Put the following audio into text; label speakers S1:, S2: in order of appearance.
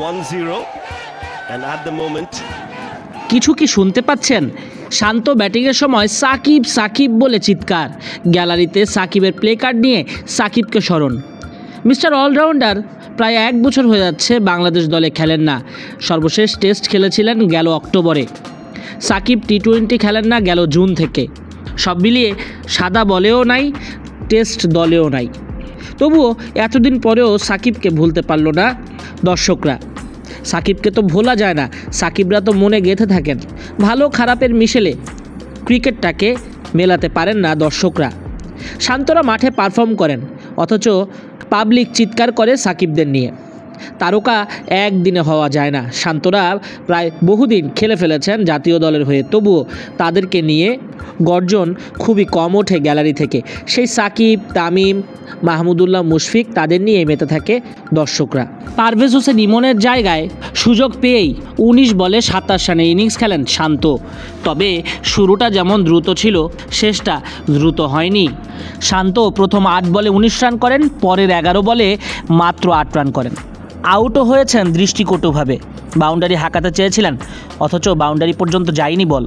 S1: 1-0 and at the moment
S2: কিছু কি শুনতে পাচ্ছেন? শান্ত ব্যাটিংয়ের সময় সাকিব সাকিব বলে চিৎকার, গ্যালারিতে সাকিবের প্লে কার্ড নিয়ে সাকিবকে স্মরণ। মিস্টার অলরাউন্ডার প্রায় 1 বছর হয়ে যাচ্ছে বাংলাদেশ দলে খেলেন না। সর্বশেষ টেস্ট খেলেছিলেন গেল অক্টোবরে। সাকিব টি-20 খেলেন না গেল জুন থেকে। সব মিলিয়ে সাদা বলেও নাই, টেস্ট দলেও নাই। তবুও এতদিন পরেও সাকিবকে ভুলতে পারল না দর্শকরা। সাকিবকে তো ভোলা যায় না, সাকিবরা তো মনে গেঁথে থাকেন। ভালো খারাপের মিশেলে ক্রিকেটটাকে মেলাতে পারেন না দর্শকরা। শান্তরা মাঠে পারফর্ম করেন, অথচ পাবলিক চিৎকার করে সাকিবদের নিয়ে। তারকা একদিনে হওয়া যায় না। শান্তরা প্রায় বহুদিন খেলে ফেলেছেন জাতীয় দলের হয়ে, তবুও তাদেরকে নিয়ে গর্জন খুবই কম ওঠে গ্যালারি থেকে। সেই সাকিব, তামিম, মাহমুদুল্লাহ, মুশফিক, তাদের নিয়ে মেতে থাকে দর্শকরা। পারভেজ হোসেন ইমনের জায়গায় সুযোগ পেয়েই 19 বলে 27 রানে ইনিংস খেলেন শান্ত। তবে শুরুটা যেমন দ্রুত ছিল, শেষটা দ্রুত হয়নি। শান্ত প্রথম 8 বলে 19 রান করেন, পরের 11 বলে মাত্র 8 রান করেন। আউটও হয়েছেন দৃষ্টিকটুভাবে। বাউন্ডারি হাঁকাতে চেয়েছিলেন, অথচ বাউন্ডারি পর্যন্ত যায়নি বল।